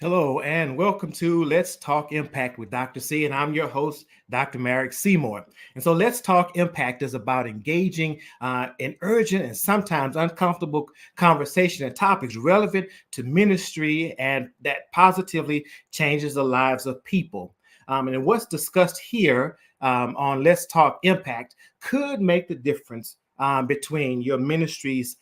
Hello and welcome to Let's Talk Impact with Dr. C, and I'm your host, Dr. Merrick Seymour. And so Let's Talk Impact is about engaging in urgent and sometimes uncomfortable conversation and topics relevant to ministry and that positively changes the lives of people. And what's discussed here on Let's Talk Impact could make the difference between your ministry's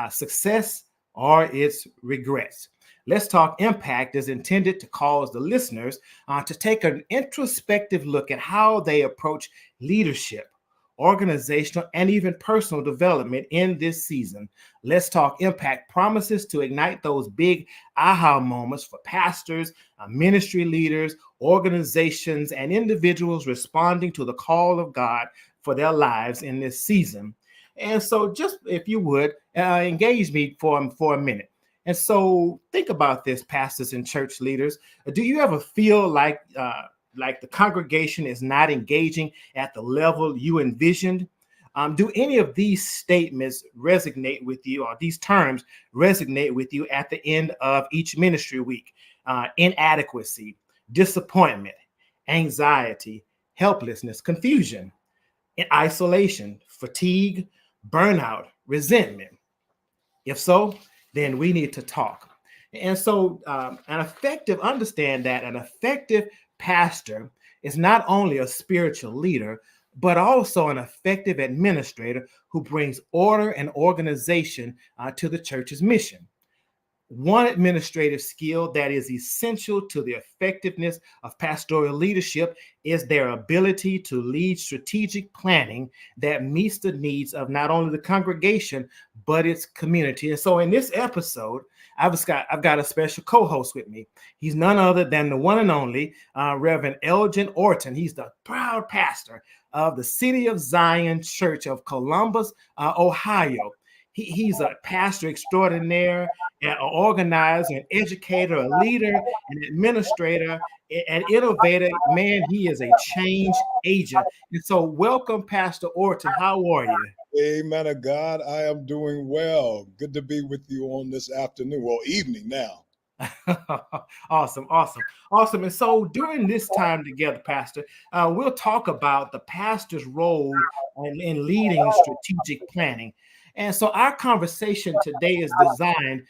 success or its regrets. Let's Talk Impact is intended to cause the listeners to take an introspective look at how they approach leadership, organizational, and even personal development in this season. Let's Talk Impact promises to ignite those big aha moments for pastors, ministry leaders, organizations, and individuals responding to the call of God for their lives in this season. And so, just if you would, engage me for a minute. And so think about this, pastors and church leaders. Do you ever feel like the congregation is not engaging at the level you envisioned? Do any of these statements resonate with you, or these terms resonate with you at the end of each ministry week? Inadequacy, disappointment, anxiety, helplessness, confusion, isolation, fatigue, burnout, resentment. If so, then we need to talk. And so, understand that an effective pastor is not only a spiritual leader, but also an effective administrator who brings order and organization to the church's mission. One administrative skill that is essential to the effectiveness of pastoral leadership is their ability to lead strategic planning that meets the needs of not only the congregation, but its community. And so in this episode, I've got a special co-host with me. He's none other than the one and only Reverend Elgin Orton. He's the proud pastor of the City of Zion Church of Columbus, Ohio. He's a pastor extraordinaire, an organizer, an educator, a leader, an administrator, an innovator. Man, he is a change agent. And so, welcome, Pastor Orton. How are you? Amen of God. I am doing well. Good to be with you on this afternoon. Well, evening now. Awesome. And so during this time together, Pastor, we'll talk about the pastor's role in leading strategic planning. And so our conversation today is designed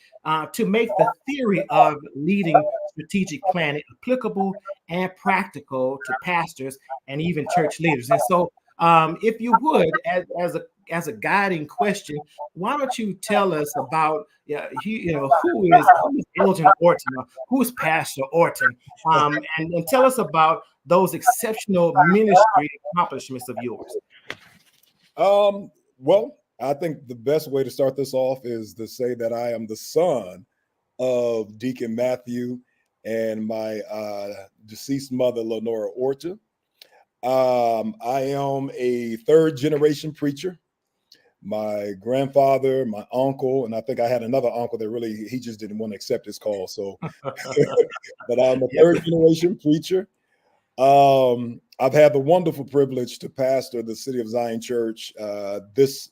to make the theory of leading strategic planning applicable and practical to pastors and even church leaders. And so, if you would, as a guiding question, why don't you tell us about who is Elgin Orton, or who's Pastor Orton, and tell us about those exceptional ministry accomplishments of yours. Well, I think the best way to start this off is to say that I am the son of Deacon Matthew and my deceased mother, Lenora Orton. I am a third generation preacher. My grandfather, my uncle, and I think I had another uncle that he just didn't want to accept his call. So, but I'm a third generation preacher. I've had the wonderful privilege to pastor the City of Zion Church. This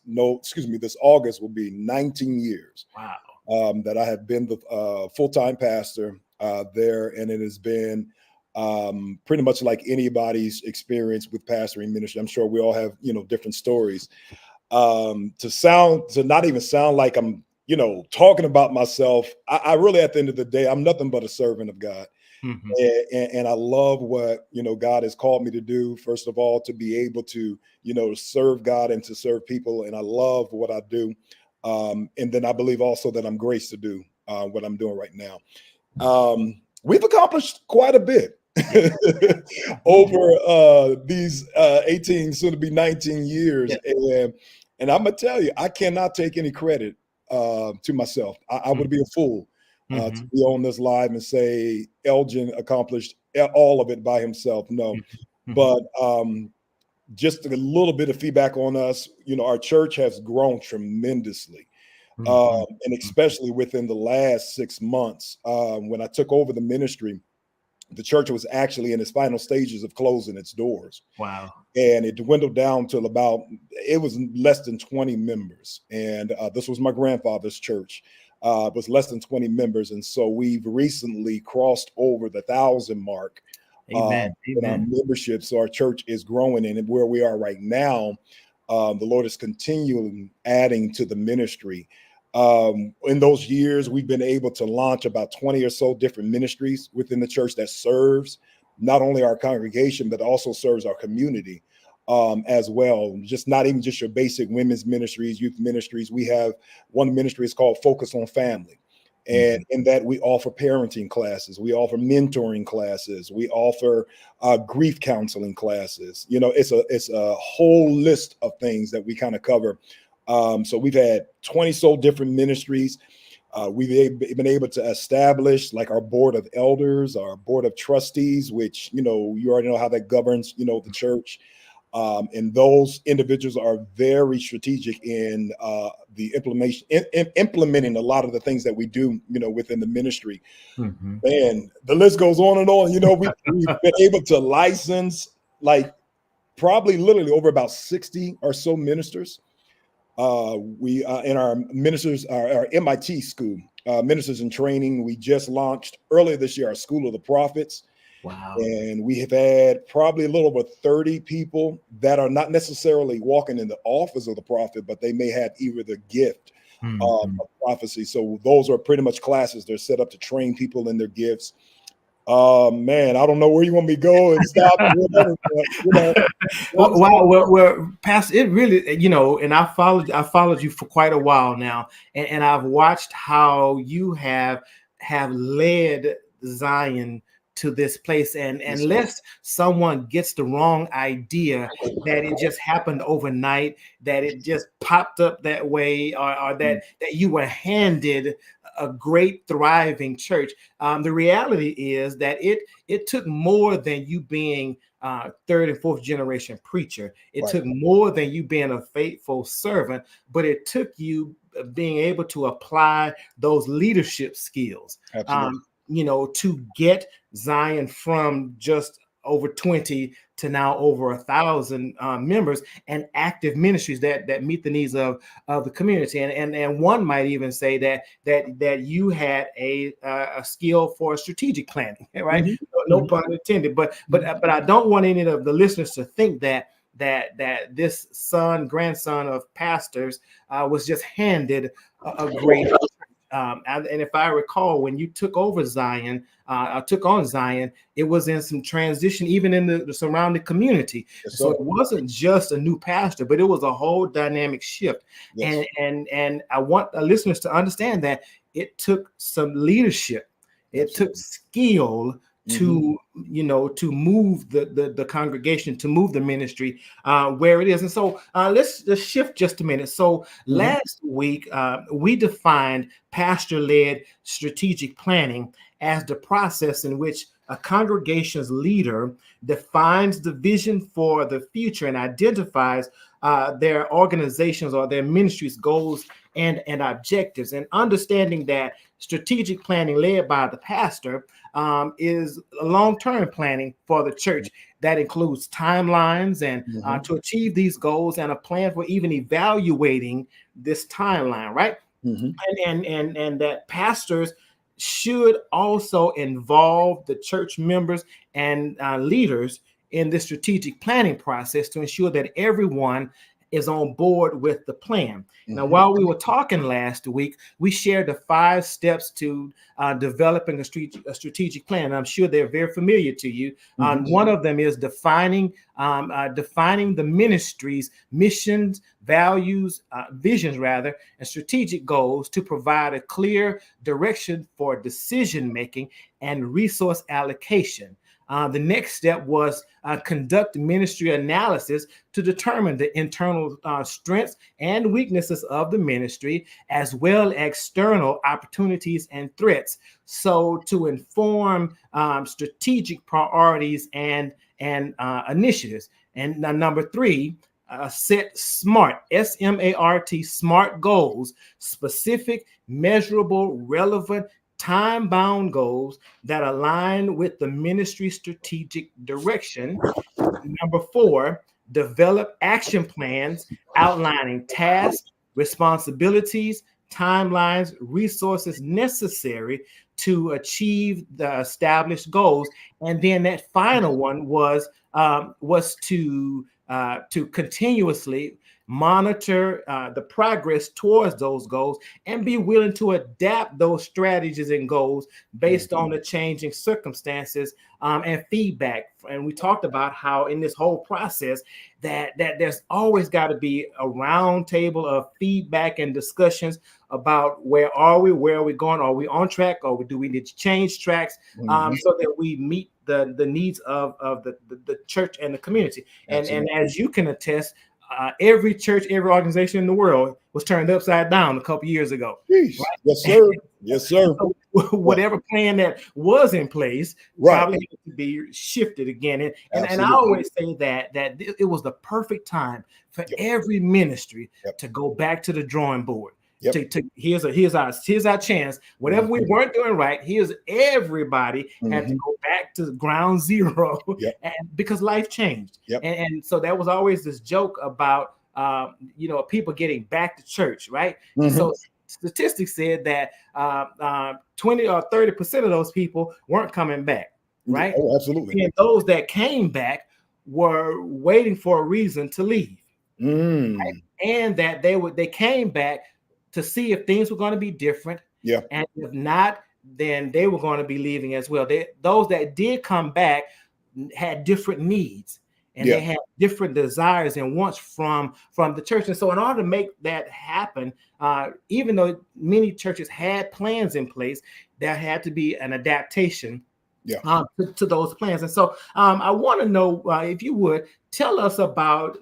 August will be 19 years. Wow. That I have been the full-time pastor there, and it has been pretty much like anybody's experience with pastoring ministry. I'm sure we all have different stories. To not even sound like I'm talking about myself. I really, at the end of the day, I'm nothing but a servant of God. Mm-hmm. And I love what God has called me to do. First of all, to be able to serve God and to serve people, and I love what I do. And then I believe also that I'm graced to do what I'm doing right now. We've accomplished quite a bit over these 18, soon to be 19 years, and I'm gonna tell you, I cannot take any credit to myself. I would be a fool. To be on this live and say Elgin accomplished all of it by himself. No, but just a little bit of feedback on us. Our church has grown tremendously, and especially within the last 6 months. When I took over the ministry, the church was actually in its final stages of closing its doors. Wow. And it dwindled down to it was less than 20 members. And this was my grandfather's church. was less than 20 members. And so we've recently crossed over the 1,000 mark Amen. in our membership. So our church is growing, and where we are right now, the Lord is continuing adding to the ministry. In those years, we've been able to launch about 20 or so different ministries within the church that serves not only our congregation, but also serves our community as well. Just not even just your basic women's ministries, youth ministries. We have one ministry is called Focus on Family. And in that, we offer parenting classes, we offer mentoring classes, we offer grief counseling classes. You know, it's a whole list of things that we kind of cover. So we've had 20 so different ministries. We've been able to establish like our board of elders, our board of trustees, which, you know, you already know how that governs, you know, the church. And those individuals are very strategic in the implementing a lot of the things that we do, you know, within the ministry. And the list goes on and on. You know, we've been able to license like probably literally over about 60 or so ministers. We in our ministers, our MIT school, ministers in training, we just launched earlier this year our School of the Prophets. Wow. And we have had probably a little over 30 people that are not necessarily walking in the office of the prophet, but they may have either the gift of prophecy. So those are pretty much classes. They're set up to train people in their gifts. Man, I don't know where you want me to go and stop. Whatever, but, you know, well, Pastor, it really, you know, and I followed you for quite a while now, and I've watched how you have led Zion to this place, and unless someone gets the wrong idea that it just happened overnight, that it just popped up that way, or that you were handed a great thriving church. The reality is that it took more than you being third and fourth generation preacher. It took more than you being a faithful servant, but it took you being able to apply those leadership skills. You know, to get Zion from just over 20 to now over 1,000 members and active ministries that meet the needs of the community. And one might even say that you had a skill for strategic planning, right? No pun intended. But I don't want any of the listeners to think that this grandson of pastors was just handed a great. And if I recall, when you took over Zion, took on Zion, it was in some transition, even in the surrounding community. So it wasn't just a new pastor, but it was a whole dynamic shift. And I want the listeners to understand that it took some leadership. It took skill to, you know, to move the congregation, to move the ministry where it is. And so let's shift just a minute. So last week, we defined pastor-led strategic planning as the process in which a congregation's leader defines the vision for the future and identifies their organizations or their ministry's goals and objectives. And understanding that strategic planning led by the pastor is long-term planning for the church that includes timelines and to achieve these goals, and a plan for even evaluating this timeline, right? And that pastors should also involve the church members and leaders in the strategic planning process to ensure that everyone is on board with the plan. Now, while we were talking last week, we shared the 5 steps to developing a strategic plan. And I'm sure they're very familiar to you. One of them is defining the ministry's missions, values, visions rather, and strategic goals to provide a clear direction for decision making and resource allocation. The next step was conduct ministry analysis to determine the internal strengths and weaknesses of the ministry, as well as external opportunities and threats. So to inform strategic priorities and initiatives. And number 3, set SMART, SMART, SMART goals, specific, measurable, relevant, time-bound goals that align with the ministry's strategic direction. Number 4, develop action plans outlining tasks, responsibilities, timelines, resources necessary to achieve the established goals. And then that final one was to continuously monitor the progress towards those goals and be willing to adapt those strategies and goals based on the changing circumstances and feedback. And we talked about how in this whole process that there's always got to be a round table of feedback and discussions about where are we going, are we on track, or do we need to change tracks, so that we meet the needs of the church and the community. And as you can attest, every church, every organization in the world was turned upside down a couple years ago. Right? Yes, sir. Yes, sir. So whatever plan that was in place probably had to be shifted again. And I always say that it was the perfect time for every ministry to go back to the drawing board. Here's our chance. Whatever we weren't doing right, everybody had to go back to ground zero, and because life changed. And so there was always this joke about people getting back to church, right? So statistics said that 20 or 30% of those people weren't coming back, right? Oh, absolutely. And those that came back were waiting for a reason to leave, right? And that they came back to see if things were going to be different. And if not, then they were going to be leaving as well. Those that did come back had different needs, and they had different desires and wants from the church. And so in order to make that happen, even though many churches had plans in place, there had to be an adaptation to those plans. And so I want to know, if you would, tell us about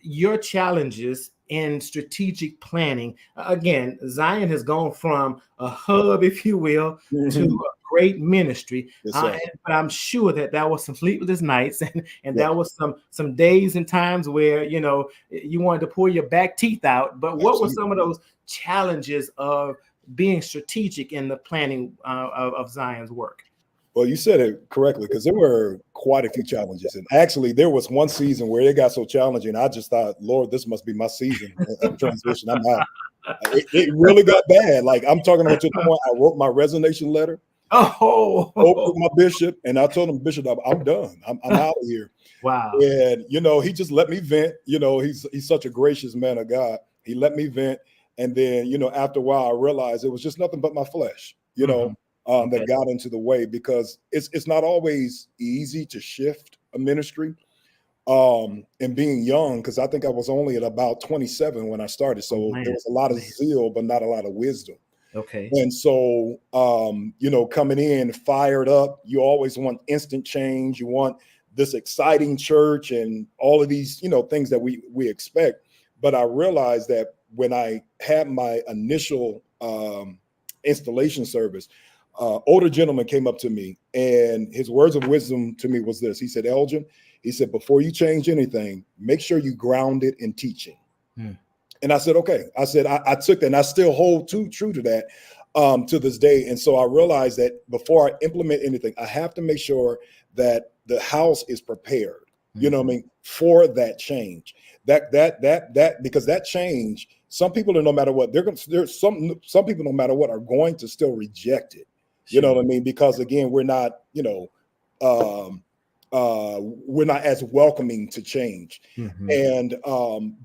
your challenges in strategic planning. Again, Zion has gone from a hub, if you will, to a great ministry. But I'm sure that was some sleepless nights, and there was some days and times where you wanted to pull your back teeth out. But what were some of those challenges of being strategic in the planning of Zion's work? Well, you said it correctly, because there were quite a few challenges. And actually, there was one season where it got so challenging, I just thought, Lord, this must be my season of transition. I'm out. It really got bad. Like, I'm talking about to the point I wrote my resignation letter. Spoke with my bishop, and I told him, Bishop, I'm done. I'm out of here. Wow. And, he just let me vent. He's such a gracious man of God. He let me vent. And then, after a while, I realized it was just nothing but my flesh, that got into the way, because it's not always easy to shift a ministry. And being young, because I think I was only at about 27 when I started. So there was a lot of zeal, but not a lot of wisdom. Okay. And so, coming in fired up, you always want instant change. You want this exciting church and all of these, things that we expect. But I realized that when I had my initial installation service, older gentleman came up to me, and his words of wisdom to me was this. He said, Elgin, he said, before you change anything, make sure you ground it in teaching. And I said, okay. I said, I took that, and I still hold true to that to this day. And so I realized that before I implement anything, I have to make sure that the house is prepared, for that change. Because that change, some people, no matter what, there's some people, no matter what, are going to still reject it. You know what I mean? Because again, we're not, we're not as welcoming to change. And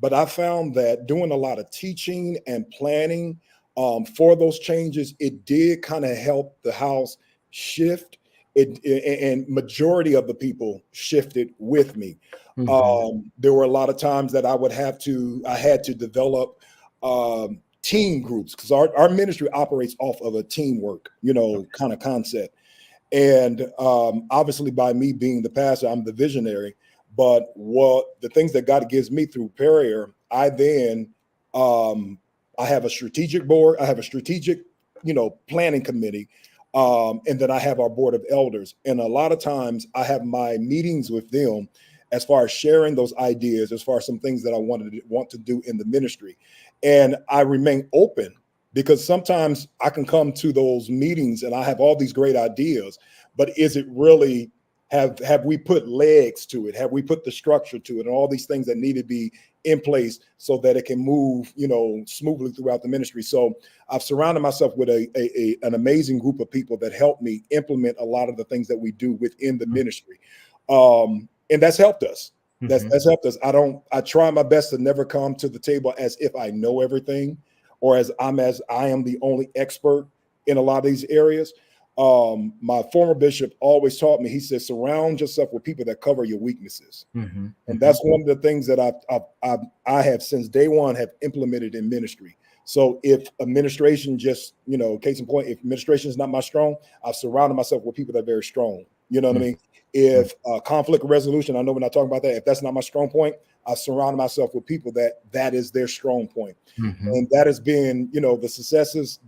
but I found that doing a lot of teaching and planning for those changes, it did kind of help the house shift. And majority of the people shifted with me. There were a lot of times that I had to develop team groups, because our ministry operates off of a teamwork, kind of concept. And obviously, by me being the pastor, I'm the visionary. But the things that God gives me through prayer, I then I have a strategic board, I have a strategic, planning committee, and then I have our board of elders. And a lot of times I have my meetings with them as far as sharing those ideas, as far as some things that I want to do in the ministry. And I remain open, because sometimes I can come to those meetings and I have all these great ideas, but is it really, have we put legs to it? Have we put the structure to it? And all these things that need to be in place so that it can move, smoothly throughout the ministry. So I've surrounded myself with an amazing group of people that help me implement a lot of the things that we do within the ministry. And that's helped us. That's helped us. I try my best to never come to the table as if I know everything, or as I am the only expert in a lot of these areas. My former bishop always taught me, he said, surround yourself with people that cover your weaknesses. And that's one of the things that I have since day one have implemented in ministry. So if administration just, case in point, if administration is not my strong, I've surrounded myself with people that are very strong. You know what I mean? If conflict resolution, I know we're not talking about that. If that's not my strong point, I've surrounded myself with people that is their strong point. And that has been, the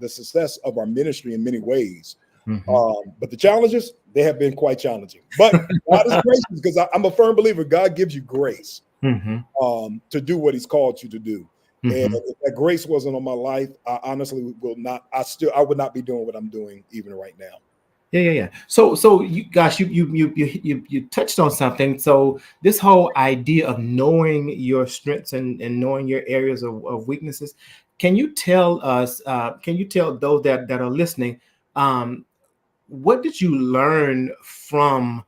success of our ministry in many ways. But the challenges, they have been quite challenging. But God is gracious, because I'm a firm believer God gives you grace to do what he's called you to do. And if that grace wasn't on my life, I honestly would not be doing what I'm doing even right now. Yeah. So you touched on something. So this whole idea of knowing your strengths and knowing your areas of weaknesses, can you tell us, can you tell those that are listening, what did you learn from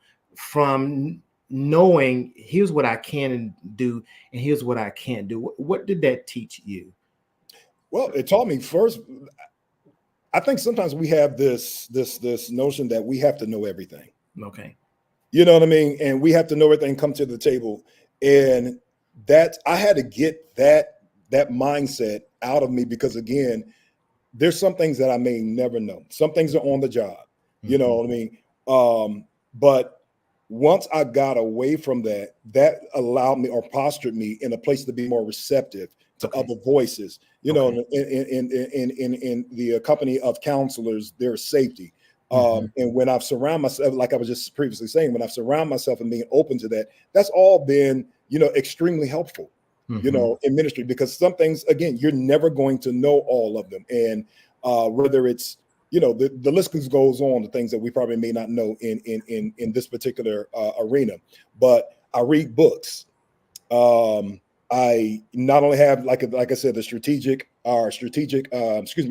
knowing here's what I can do and here's what I can't do? What did that teach you? Well, it taught me first, I think sometimes we have this notion that we have to know everything. Okay. You know what I mean? And we have to know everything, come to the table. And that I had to get that mindset out of me, because again, there's some things that I may never know. Some things are on the job. You know what I mean? But once I got away from that allowed me, or postured me in a place to be more receptive to other voices. You know, in the company of counselors, there's safety. And when I've surrounded myself, like I was just previously saying, when I've surrounded myself and being open to that, that's all been, extremely helpful, in ministry, because some things, again, you're never going to know all of them. And whether it's, the list goes on, the things that we probably may not know in this particular arena. But I read books. I not only have, like I said, our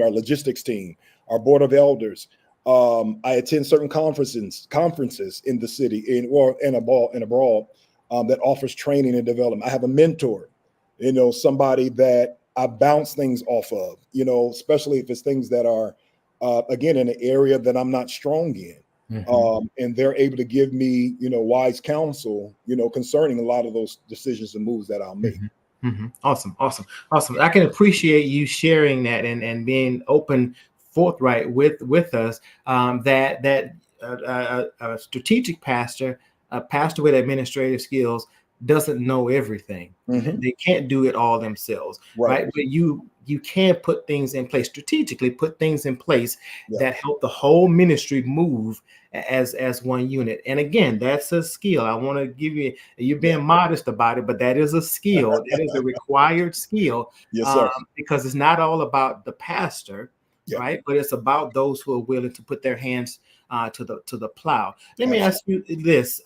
logistics team, our board of elders. I attend certain conferences in the city and abroad that offers training and development. I have a mentor, somebody that I bounce things off of, especially if it's things that are, again, in an area that I'm not strong in. And they're able to give me, wise counsel, concerning a lot of those decisions and moves that I'll make. Awesome. I can appreciate you sharing that and being open, forthright with us. That a strategic pastor, a pastor with administrative skills, doesn't know everything. They can't do it all themselves, right? But you can put things in place, strategically put things in place that help the whole ministry move as one unit. And again, that's a skill. I want to give you're being modest about it, but that is a skill. That is a required skill. Yes, sir. Because it's not all about the pastor, right? But it's about those who are willing to put their hands to the plow. Let me ask you this.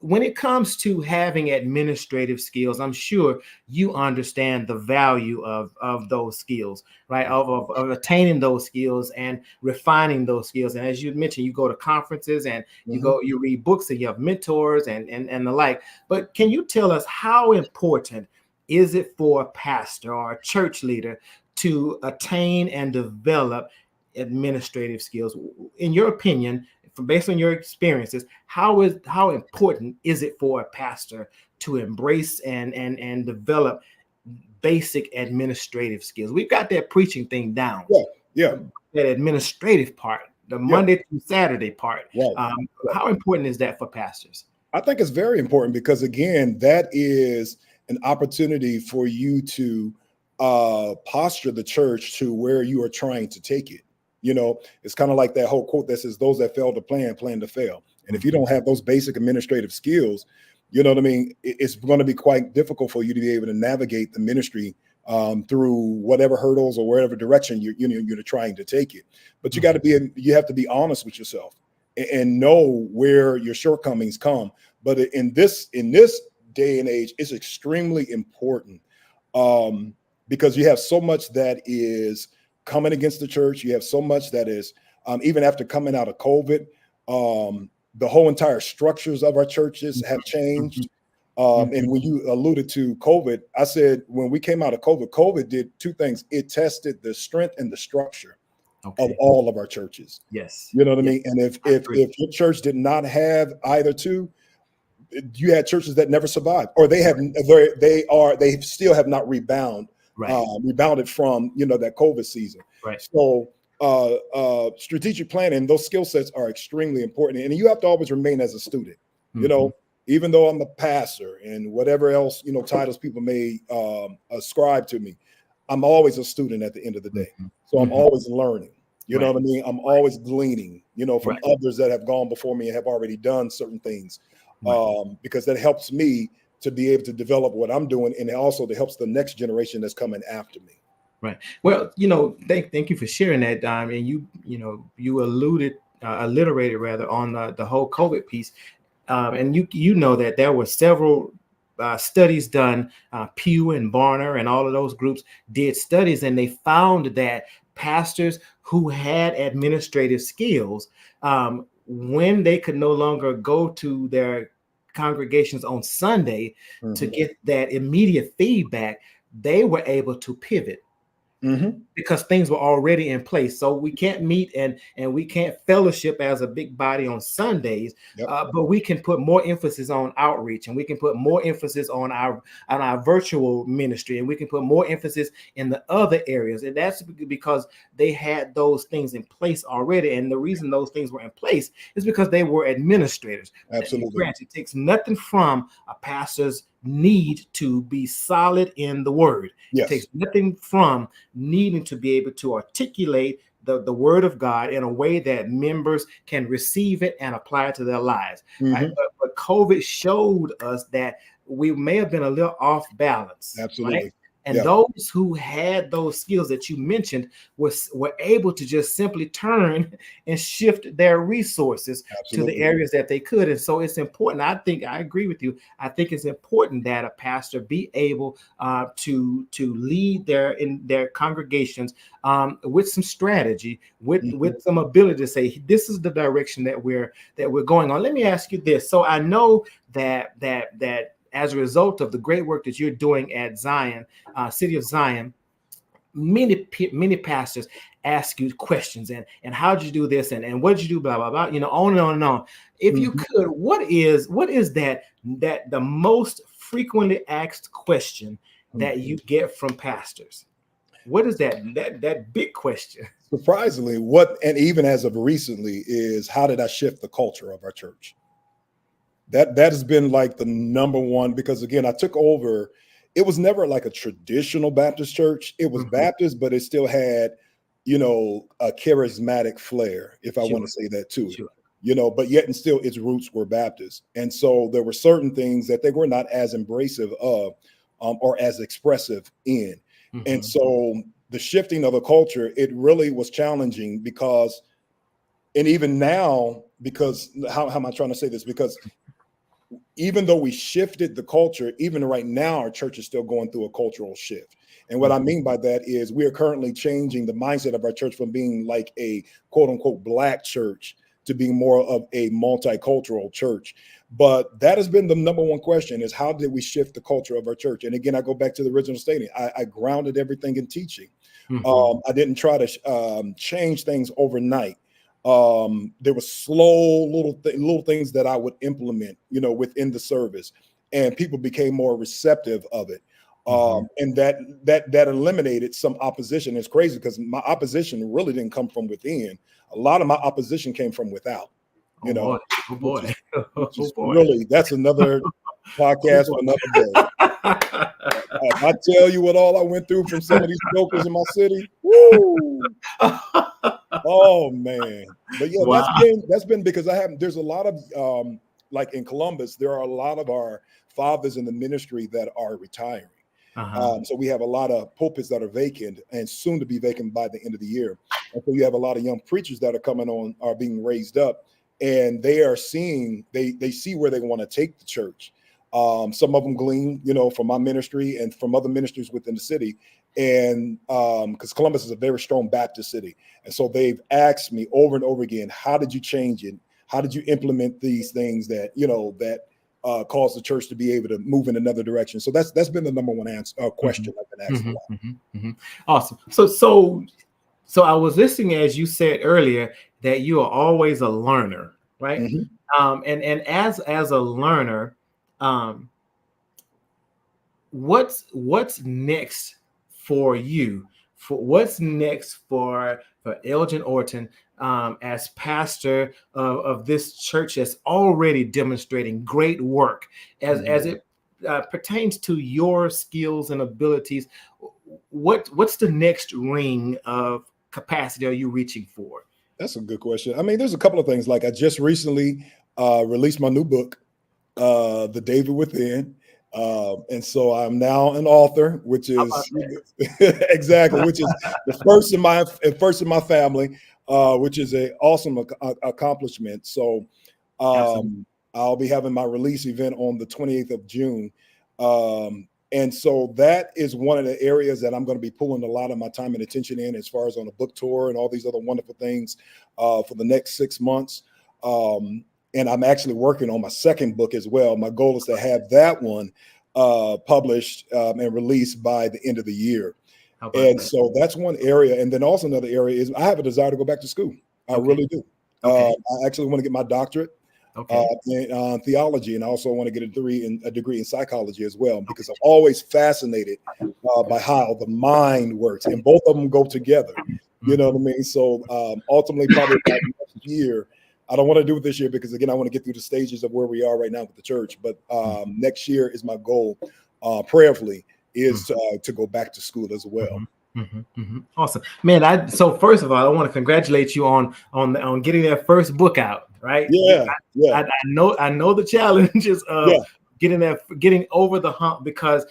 When it comes to having administrative skills, I'm sure you understand the value of those skills, right? Of attaining those skills and refining those skills. And as you mentioned, you go to conferences and you read books and you have mentors and the like. But can you tell us how important is it for a pastor or a church leader to attain and develop administrative skills? In your opinion, based on your experiences, how important is it for a pastor to embrace and develop basic administrative skills? We've got that preaching thing down. That administrative part, the Monday through Saturday part. How important is that for pastors? I think it's very important, because again, that is an opportunity for you to posture the church to where you are trying to take it. It's kind of like that whole quote that says, those that fail to plan to fail. And if you don't have those basic administrative skills, you know what I mean, it's going to be quite difficult for you to be able to navigate the ministry through whatever hurdles or wherever direction you're trying to take it. But you have to be honest with yourself and know where your shortcomings come. But in this day and age, it's extremely important because you have so much that is coming against the church. You have so much that is, even after coming out of COVID, the whole entire structures of our churches have changed. And when you alluded to COVID, I said, when we came out of COVID, COVID did two things. It tested the strength and the structure of all of our churches. Yes. You know what I mean? And if your church did not have either two, you had churches that never survived, or they still have not rebounded from, that COVID season. Right. So strategic planning, those skill sets are extremely important. And you have to always remain as a student, even though I'm a pastor and whatever else, titles people may ascribe to me, I'm always a student at the end of the day. So I'm always learning, you know what I mean? I'm always gleaning, from others that have gone before me and have already done certain things, because that helps me to be able to develop what I'm doing. And it also that helps the next generation that's coming after me. Right. Well, thank you for sharing that, and you alliterated rather on the whole COVID piece, and you know that there were several studies done. Pew and Barner and all of those groups did studies, and they found that pastors who had administrative skills, when they could no longer go to their congregations on Sunday to get that immediate feedback, they were able to pivot. Because things were already in place. So we can't meet and we can't fellowship as a big body on Sundays, but we can put more emphasis on outreach, and we can put more emphasis on our virtual ministry, and we can put more emphasis in the other areas. And that's because they had those things in place already. And the reason those things were in place is because they were administrators. Absolutely. Granted, it takes nothing from a pastor's need to be solid in the word. Yes. It takes nothing from needing to be able to articulate the word of God in a way that members can receive it and apply it to their lives. Right? But COVID showed us that we may have been a little off balance. Absolutely. Right? And those who had those skills that you mentioned were able to just simply turn and shift their resources to the areas that they could. And so it's important. I think I agree with you. I think it's important that a pastor be able to lead their congregations with some strategy, with some ability to say, this is the direction that we're going on. Let me ask you this. So I know that as a result of the great work that you're doing at Zion, City of Zion, many pastors ask you questions and how did you do this and what did you do, blah blah blah, on and on and on. If you could, what is that the most frequently asked question that you get from pastors? What is that big question? Surprisingly, and even as of recently, is how did I shift the culture of our church? That has been like the number one, because again, I took over. It was never like a traditional Baptist church. It was Baptist, but it still had, a charismatic flair, if I want to say that too. But yet and still its roots were Baptist. And so there were certain things that they were not as embracive of or as expressive in. And so the shifting of the culture, it really was challenging because, and even now, because how am I trying to say this? Because even though we shifted the culture, even right now, our church is still going through a cultural shift. And what I mean by that is we are currently changing the mindset of our church from being like a quote unquote Black church to being more of a multicultural church. But that has been the number one question, is how did we shift the culture of our church? And again, I go back to the original statement. I grounded everything in teaching. I didn't try to change things overnight. There were slow little things that I would implement, within the service, and people became more receptive of it. And that eliminated some opposition. It's crazy because my opposition really didn't come from within. A lot of my opposition came from without. Oh boy. Really, that's another podcast for another day. If I tell you what all I went through from some of these jokers in my city, woo! Oh man. But yeah, that's been because there's a lot of like in Columbus, there are a lot of our fathers in the ministry that are retiring. So we have a lot of pulpits that are vacant and soon to be vacant by the end of the year. And so you have a lot of young preachers that are being raised up, and they are seeing, they see where they want to take the church. Some of them glean, from my ministry and from other ministries within the city. And because Columbus is a very strong Baptist city. And so they've asked me over and over again, how did you change it? How did you implement these things that, cause the church to be able to move in another direction? So that's been the number one question I've been asked a lot. Awesome. So I was listening as you said earlier that you are always a learner, right? And as a learner, what's next for you? What's next for Elgin Orton as pastor of this church that's already demonstrating great work as it pertains to your skills and abilities? What's the next ring of capacity are you reaching for? That's a good question. I mean, there's a couple of things. Like I just recently released my new book, The David Within. And so I'm now an author, which is exactly, which is the first in my family, which is an awesome accomplishment. So I'll be having my release event on the 28th of June. And so that is one of the areas that I'm going to be pulling a lot of my time and attention in, as far as on a book tour and all these other wonderful things for the next 6 months. And I'm actually working on my second book as well. My goal is to have that one published and released by the end of the year. And so that's one area. And then also another area is I have a desire to go back to school. I really do. I actually want to get my doctorate in theology, and I also want to get a degree in psychology as well, because I'm always fascinated by how the mind works, and both of them go together. You know what I mean? So ultimately, probably by next year, I don't want to do it this year because, again, I want to get through the stages of where we are right now with the church. But next year is my goal, prayerfully, is to go back to school as well. Awesome, man. So first of all, I want to congratulate you on getting that first book out. Right? I know the challenges of getting over the hump, because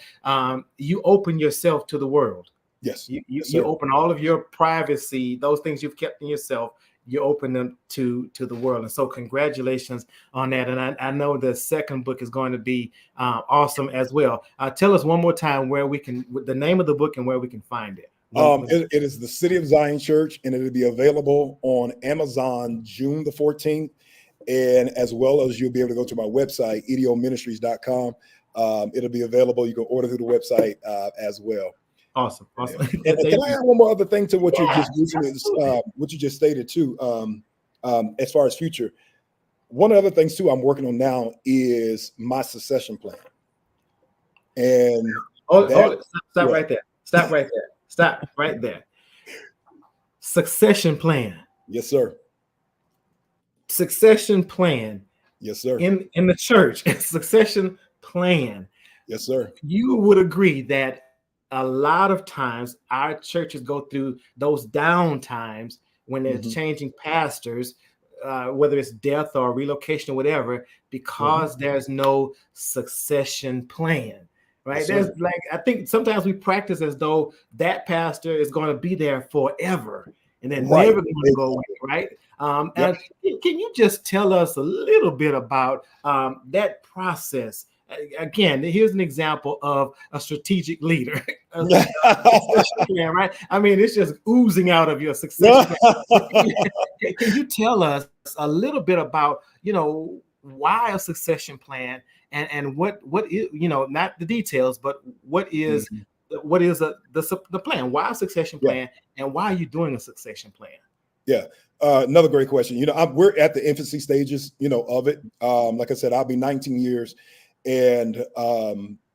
you open yourself to the world. Yes, you open all of your privacy, those things you've kept in yourself. You open them to the world, and so congratulations on that. And I know the second book is going to be awesome as well. Tell us one more time the name of the book and where we can find it. It is the City of Zion Church, and it'll be available on Amazon June the 14th, and as well as you'll be able to go to my website, edioministries.com. It'll be available. You can order through the website as well. Awesome. Can I add one more other thing to what you just stated too? As far as future, one of the other things too I'm working on now is my succession plan. And stop right there. Succession plan. Yes, sir. Succession plan. Yes, sir. In the church, succession plan. Yes, sir. You would agree that a lot of times our churches go through those down times when they're changing pastors, whether it's death or relocation or whatever, because there's no succession plan, right? Yes, I think sometimes we practice as though that pastor is going to be there forever and then never going to go away, right? And can you just tell us a little bit about that process? Again, here's an example of a strategic leader, right? I mean, it's just oozing out of your succession plan. Can you tell us a little bit about, why a succession plan and what is, not the details, but what is the plan? Why a succession plan, and why are you doing a succession plan? Yeah. Another great question. We're at the infancy stages, of it. Like I said, I'll be 19 years. And,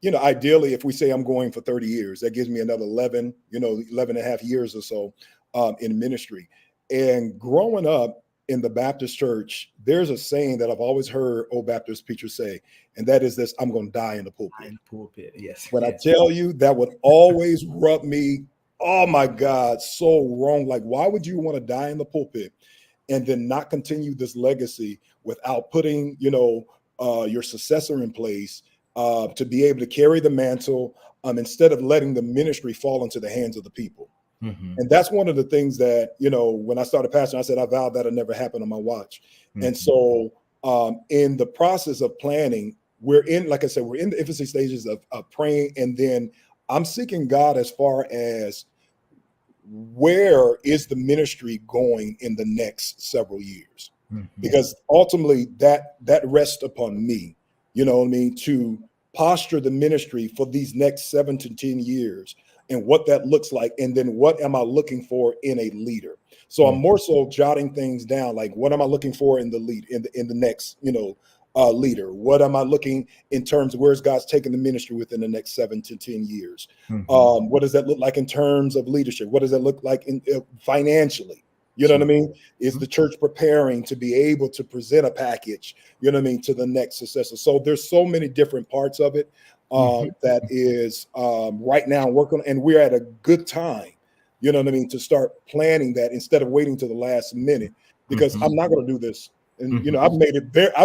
ideally, if we say I'm going for 30 years, that gives me another 11 and a half years or so in ministry. And growing up in the Baptist church, there's a saying that I've always heard old Baptist preachers say, and that is this: I'm going to die in the pulpit. Yes. When I tell you, that would always rub me, oh my God, so wrong. Like, why would you want to die in the pulpit and then not continue this legacy without putting, your successor in place to be able to carry the mantle instead of letting the ministry fall into the hands of the people? And that's one of the things that, when I started pastoring, I said, I vowed that'll never happen on my watch. And so in the process of planning, we're in, like I said, we're in the infancy stages of praying, and then I'm seeking God as far as where is the ministry going in the next several years, because ultimately that rests upon me, you know what I mean, to posture the ministry for these next 7 to 10 years and what that looks like, and then what am I looking for in a leader. So I'm more so jotting things down, like what am I looking for in the lead, in the next, leader? What am I looking in terms of where's God's taking the ministry within the next 7 to 10 years? What does that look like in terms of leadership? What does that look like in financially? You know what I mean? Is the church preparing to be able to present a package, you know what I mean, to the next successor? So there's so many different parts of it that is right now working, and we're at a good time, you know what I mean, to start planning that instead of waiting to the last minute, because I'm not going to do this. And, I've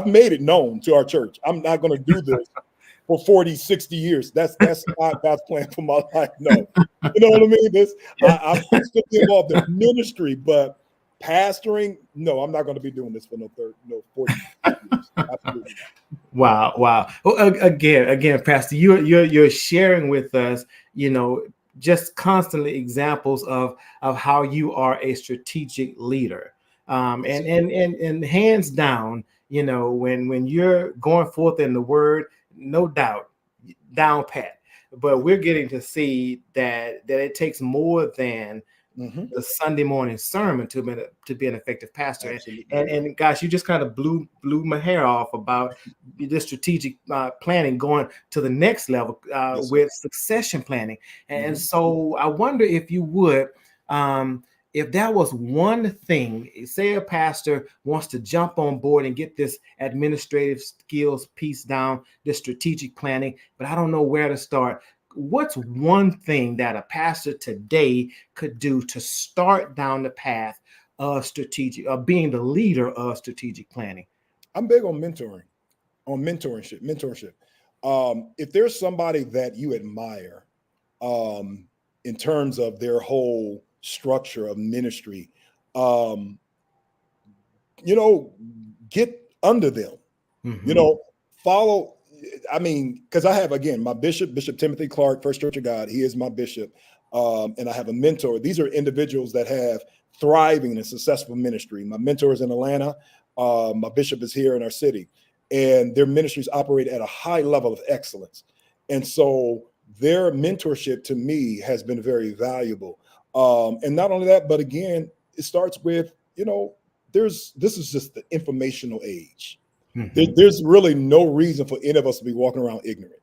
made it known to our church. I'm not going to do this for 40, 60 years. That's not God's plan for my life. No, you know what I mean? I'm still involved in ministry, but pastoring, no, I'm not going to be doing this for no 40 years. Absolutely. Wow. Well, again, Pastor, you're sharing with us, just constantly examples of how you are a strategic leader. And hands down, when you're going forth in the word, no doubt, down pat. But we're getting to see that it takes more than the Sunday morning sermon to be an effective pastor. And gosh, you just kind of blew my hair off about the strategic planning going to the next level with succession planning. And so I wonder if you would, if that was one thing, say a pastor wants to jump on board and get this administrative skills piece down, this strategic planning, but I don't know where to start. What's one thing that a pastor today could do to start down the path of being the leader of strategic planning? I'm big on mentorship. If there's somebody that you admire in terms of their whole structure of ministry, get under them, follow. I mean, because I have, again, my Bishop Timothy Clark, First Church of God. He is my bishop. And I have a mentor. These are individuals that have thriving and successful ministry. My mentor is in Atlanta. My bishop is here in our city. And their ministries operate at a high level of excellence. And so their mentorship to me has been very valuable. And not only that, but again, it starts with, this is just the informational age. There's really no reason for any of us to be walking around ignorant.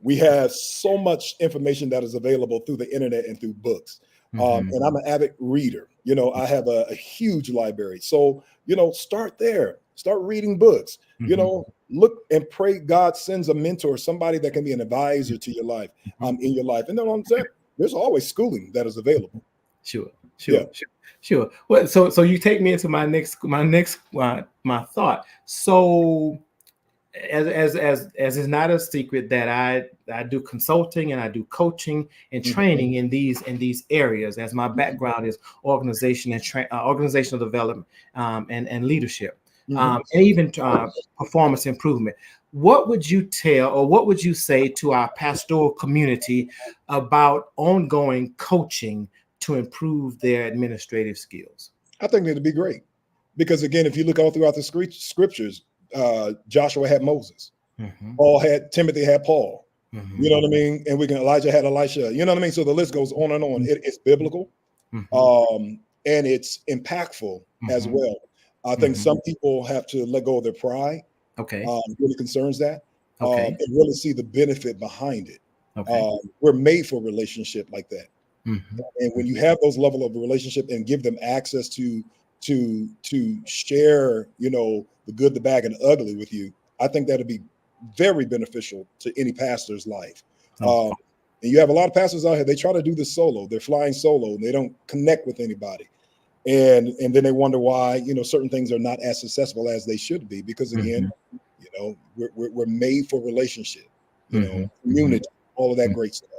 We have so much information that is available through the internet and through books. And I'm an avid reader. I have a huge library. So, start there. Start reading books. Look and pray God sends a mentor, somebody that can be an advisor to your life, in your life. And then on that, there's always schooling that is available. Sure. Well, so you take me into my next thought. So as is not a secret that I do consulting and I do coaching and training in these areas, as my background is organization and organizational development and leadership, and even performance improvement. What would you tell, or what would you say to our pastoral community about ongoing coaching to improve their administrative skills? I think that'd be great, because again, if you look all throughout the scriptures, Joshua had Moses, Timothy had Paul, you know what I mean? And Elijah had Elisha, you know what I mean? So the list goes on and on. It's biblical, and it's impactful as well. I think some people have to let go of their pride. Really concerns that, and really see the benefit behind it. We're made for a relationship like that. And when you have those level of a relationship and give them access to share, the good, the bad, and the ugly with you, I think that'd be very beneficial to any pastor's life. And you have a lot of pastors out here, they try to do this solo. They're flying solo and they don't connect with anybody. And then they wonder why, certain things are not as successful as they should be, because again, we're made for relationship, community, all of that great stuff.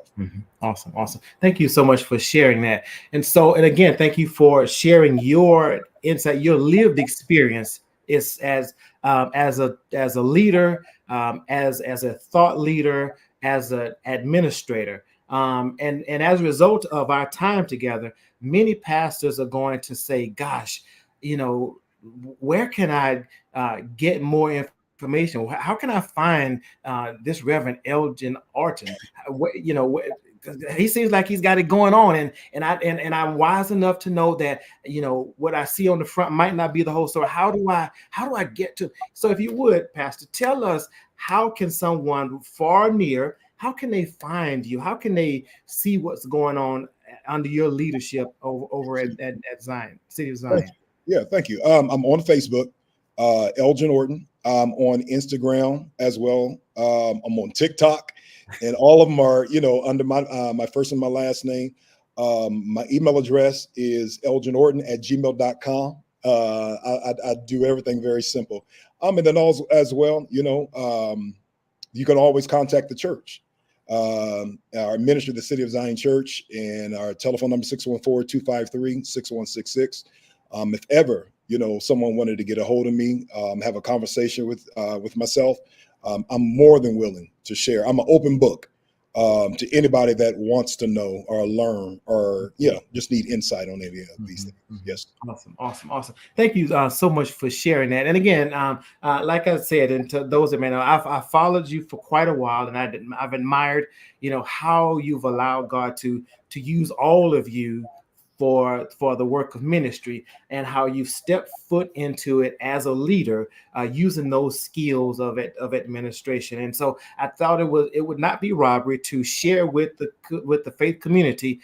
Awesome. Thank you so much for sharing that. And again, thank you for sharing your insight, your lived experience is as a leader, as a thought leader, as an administrator. And as a result of our time together, many pastors are going to say, gosh, where can I get more information? How can I find this Reverend Elgin Orton? He seems like he's got it going on, and I'm wise enough to know that what I see on the front might not be the whole story. How do I get to? So if you would, Pastor, tell us, how can someone far near, how can they find you? How can they see what's going on under your leadership over at Zion, City of Zion? Yeah, thank you. I'm on Facebook, Elgin Orton. I'm on Instagram as well. I'm on TikTok, and all of them are, under my first and my last name. My email address is elginorton@gmail.com. I do everything very simple. And then also as well, you can always contact the church. Our ministry, the City of Zion Church, and our telephone number 614-253-6166. If ever, someone wanted to get a hold of me, have a conversation with myself, I'm more than willing to share. I'm an open book to anybody that wants to know or learn or just need insight on any of these things. Yes. Awesome. Thank you so much for sharing that. And again, like I said, and to those that may know, I followed you for quite a while, and I've admired, how you've allowed God to use all of you for the work of ministry, and how you've stepped foot into it as a leader, using those skills of administration. And so I thought it would not be robbery to share with the faith community,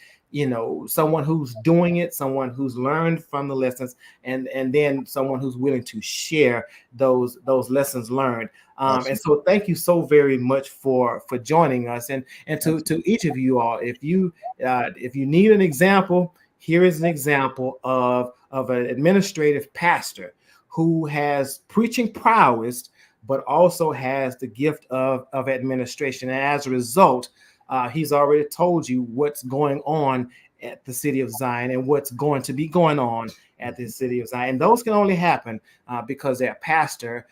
someone who's doing it, someone who's learned from the lessons, and then someone who's willing to share those lessons learned. And so thank you so very much for joining us, and to each of you all. If you need an example, here is an example of an administrative pastor who has preaching prowess, but also has the gift of administration. And as a result, he's already told you what's going on at the City of Zion and what's going to be going on at the City of Zion. And those can only happen because their pastor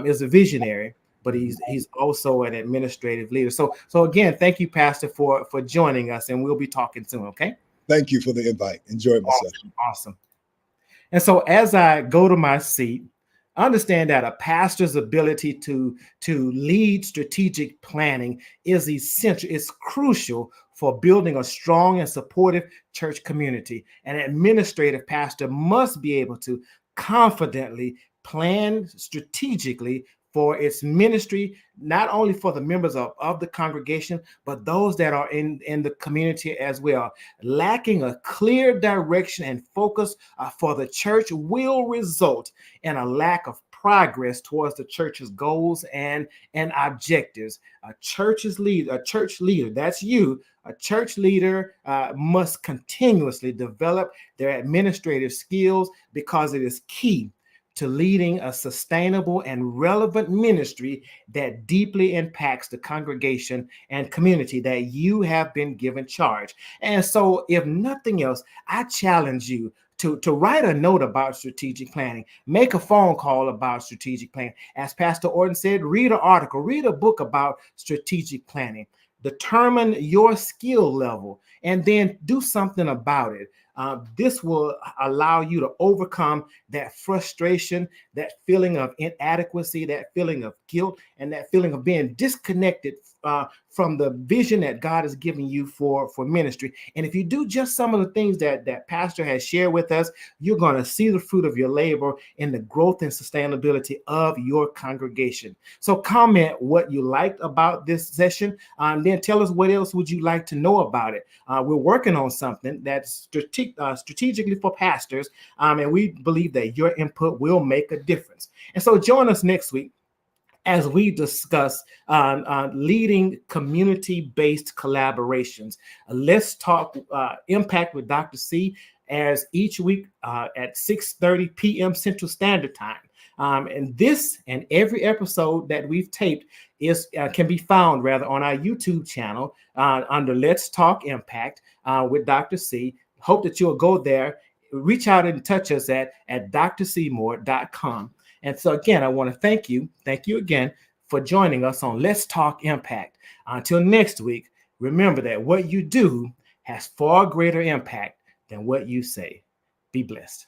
is a visionary, but he's also an administrative leader. So again, thank you, Pastor, for joining us, and we'll be talking soon. Okay. Thank you for the invite. Enjoy myself. Awesome. And so as I go to my seat, understand that a pastor's ability to lead strategic planning is essential. It's crucial for building a strong and supportive church community. An administrative pastor must be able to confidently plan strategically for its ministry, not only for the members of the congregation, but those that are in the community as well. Lacking a clear direction and focus for the church will result in a lack of progress towards the church's goals and objectives. A church leader, that's you. A church leader must continuously develop their administrative skills, because it is key to leading a sustainable and relevant ministry that deeply impacts the congregation and community that you have been given charge. And so, if nothing else, I challenge you to write a note about strategic planning, make a phone call about strategic planning. As Pastor Orton said, read an article, read a book about strategic planning. Determine your skill level and then do something about it. This will allow you to overcome that frustration, that feeling of inadequacy, that feeling of guilt, and that feeling of being disconnected from the vision that God has given you for ministry. And if you do just some of the things that Pastor has shared with us, you're going to see the fruit of your labor in the growth and sustainability of your congregation. So comment what you liked about this session, and then tell us what else would you like to know about it. We're working on something that's strategically for pastors, and we believe that your input will make a difference. And so join us next week as we discuss leading community-based collaborations. Let's talk impact with Dr. C, as each week at 6:30 p.m. Central Standard Time. And this and every episode that we've taped can be found on our YouTube channel under Let's Talk Impact with Dr. C. Hope that you'll go there, reach out and touch us at drcmoore.com. And so again, I want to thank you. Thank you again for joining us on Let's Talk Impact. Until next week, remember that what you do has far greater impact than what you say. Be blessed.